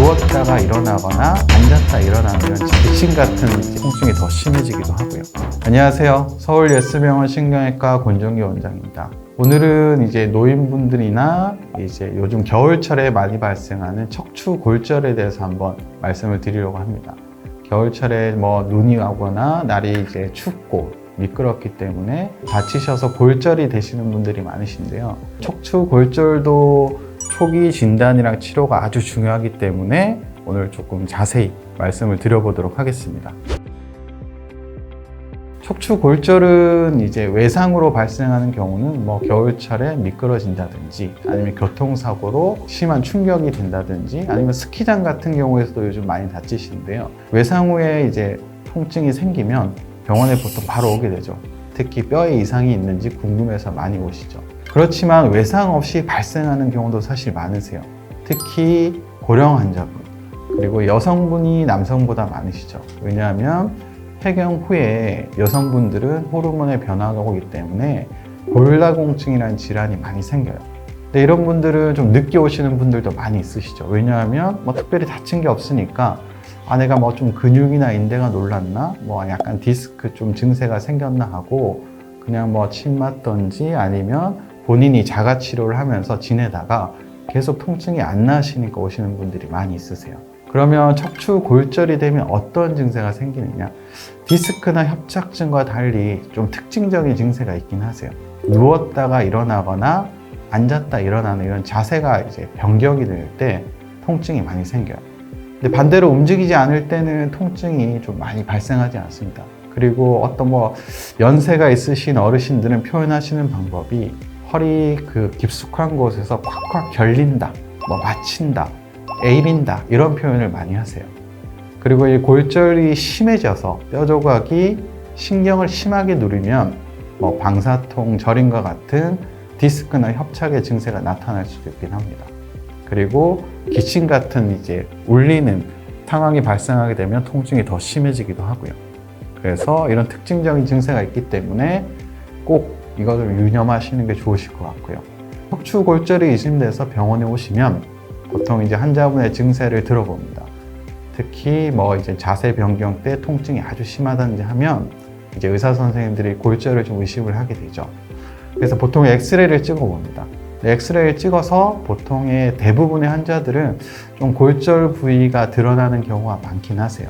누웠다가 일어나거나 앉았다 일어나는 이런 지친 같은 통증이 더 심해지기도 하고요. 안녕하세요. 서울 예스병원 신경외과 권종기 원장입니다. 오늘은 이제 노인분들이나 이제 요즘 겨울철에 많이 발생하는 척추 골절에 대해서 한번 말씀을 드리려고 합니다. 겨울철에 눈이 오거나 날이 이제 춥고 미끄럽기 때문에 다치셔서 골절이 되시는 분들이 많으신데요. 척추 골절도 초기 진단이랑 치료가 아주 중요하기 때문에 오늘 조금 자세히 말씀을 드려보도록 하겠습니다. 척추 골절은 이제 외상으로 발생하는 경우는 겨울철에 미끄러진다든지 아니면 교통사고로 심한 충격이 된다든지 아니면 스키장 같은 경우에서도 요즘 많이 다치시는데요. 외상 후에 이제 통증이 생기면 병원에 보통 바로 오게 되죠. 특히 뼈에 이상이 있는지 궁금해서 많이 오시죠. 그렇지만 외상 없이 발생하는 경우도 사실 많으세요. 특히 고령 환자분, 그리고 여성분이 남성보다 많으시죠. 왜냐하면 폐경 후에 여성분들은 호르몬의 변화가 오기 때문에 골다공증이라는 질환이 많이 생겨요. 근데 이런 분들은 좀 늦게 오시는 분들도 많이 있으시죠. 왜냐하면 특별히 다친 게 없으니까 내가 좀 근육이나 인대가 놀랐나? 약간 디스크 좀 증세가 생겼나 하고 그냥 침 맞던지 아니면 본인이 자가 치료를 하면서 지내다가 계속 통증이 안 나시니까 오시는 분들이 많이 있으세요. 그러면 척추 골절이 되면 어떤 증세가 생기느냐? 디스크나 협착증과 달리 좀 특징적인 증세가 있긴 하세요. 누웠다가 일어나거나 앉았다 일어나는 이런 자세가 이제 변경이 될 때 통증이 많이 생겨요. 근데 반대로 움직이지 않을 때는 통증이 좀 많이 발생하지 않습니다. 그리고 어떤 연세가 있으신 어르신들은 표현하시는 방법이 허리 깊숙한 곳에서 콱콱 결린다, 맞힌다, 에이린다 이런 표현을 많이 하세요. 그리고 이 골절이 심해져서 뼈 조각이 신경을 심하게 누르면 방사통 저림과 같은 디스크나 협착의 증세가 나타날 수도 있긴 합니다. 그리고 기침 같은 이제 울리는 상황이 발생하게 되면 통증이 더 심해지기도 하고요. 그래서 이런 특징적인 증세가 있기 때문에 꼭 이것을 유념하시는 게 좋으실 것 같고요. 척추 골절이 의심돼서 병원에 오시면 보통 이제 환자분의 증세를 들어봅니다. 특히 이제 자세 변경 때 통증이 아주 심하다든지 하면 이제 의사 선생님들이 골절을 좀 의심을 하게 되죠. 그래서 보통 엑스레이를 찍어 봅니다. 엑스레이를 찍어서 보통의 대부분의 환자들은 좀 골절 부위가 드러나는 경우가 많긴 하세요.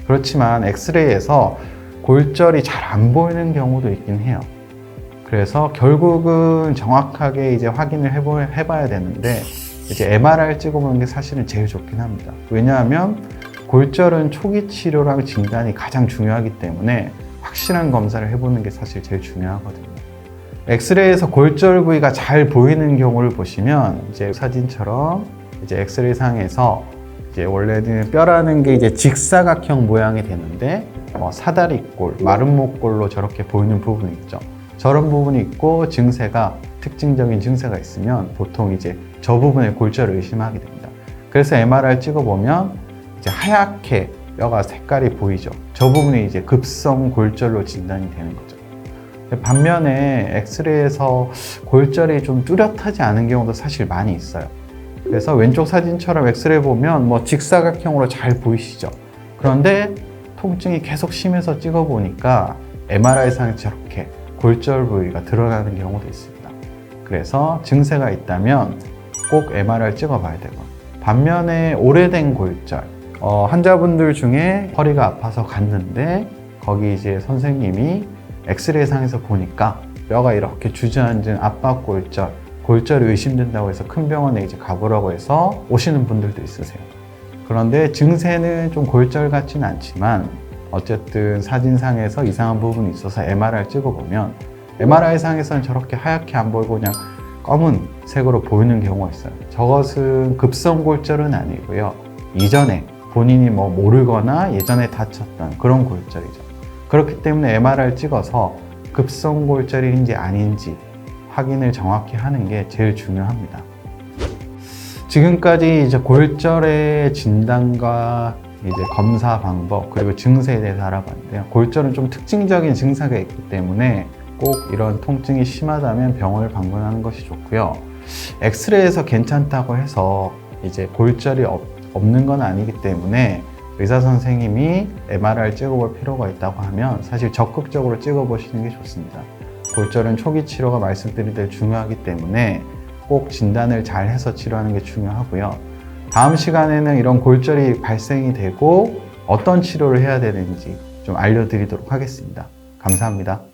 그렇지만 엑스레이에서 골절이 잘 안 보이는 경우도 있긴 해요. 그래서 결국은 정확하게 이제 확인을 해봐야 되는데 이제 MRI를 찍어보는 게 사실은 제일 좋긴 합니다. 왜냐하면 골절은 초기 치료랑 진단이 가장 중요하기 때문에 확실한 검사를 해보는 게 사실 제일 중요하거든요. 엑스레이에서 골절 부위가 잘 보이는 경우를 보시면 이제 사진처럼 이제 엑스레이 상에서 이제 원래는 뼈라는 게 이제 직사각형 모양이 되는데 사다리꼴, 마름모꼴로 저렇게 보이는 부분이 있죠. 저런 부분이 있고 증세가 특징적인 증세가 있으면 보통 이제 저 부분에 골절을 의심하게 됩니다. 그래서 MRI를 찍어보면 이제 하얗게 뼈가 색깔이 보이죠. 저 부분이 이제 급성 골절로 진단이 되는 거죠. 반면에 엑스레이에서 골절이 좀 뚜렷하지 않은 경우도 사실 많이 있어요. 그래서 왼쪽 사진처럼 엑스레이 보면 직사각형으로 잘 보이시죠. 그런데 통증이 계속 심해서 찍어보니까 MRI상에 저렇게 골절 부위가 드러나는 경우도 있습니다. 그래서 증세가 있다면 꼭 MRI를 찍어봐야 되고, 반면에 오래된 골절, 환자분들 중에 허리가 아파서 갔는데 거기 이제 선생님이 엑스레이 상에서 보니까 뼈가 이렇게 주저앉은 압박 골절, 골절이 의심된다고 해서 큰 병원에 이제 가보라고 해서 오시는 분들도 있으세요. 그런데 증세는 좀 골절 같지는 않지만 어쨌든 사진상에서 이상한 부분이 있어서 MRI를 찍어보면 MRI상에서는 저렇게 하얗게 안 보이고 그냥 검은색으로 보이는 경우가 있어요. 저것은 급성 골절은 아니고요. 이전에 본인이 모르거나 예전에 다쳤던 그런 골절이죠. 그렇기 때문에 MRI를 찍어서 급성 골절인지 아닌지 확인을 정확히 하는 게 제일 중요합니다. 지금까지 이제 골절의 진단과 이제 검사 방법 그리고 증세에 대해서 알아봤는데요. 골절은 좀 특징적인 증세가 있기 때문에 꼭 이런 통증이 심하다면 병원을 방문하는 것이 좋고요. 엑스레이에서 괜찮다고 해서 이제 골절이 없는 건 아니기 때문에 의사 선생님이 MRI를 찍어볼 필요가 있다고 하면 사실 적극적으로 찍어보시는 게 좋습니다. 골절은 초기 치료가 말씀드린 대로 중요하기 때문에 꼭 진단을 잘 해서 치료하는 게 중요하고요. 다음 시간에는 이런 골절이 발생이 되고 어떤 치료를 해야 되는지 좀 알려드리도록 하겠습니다. 감사합니다.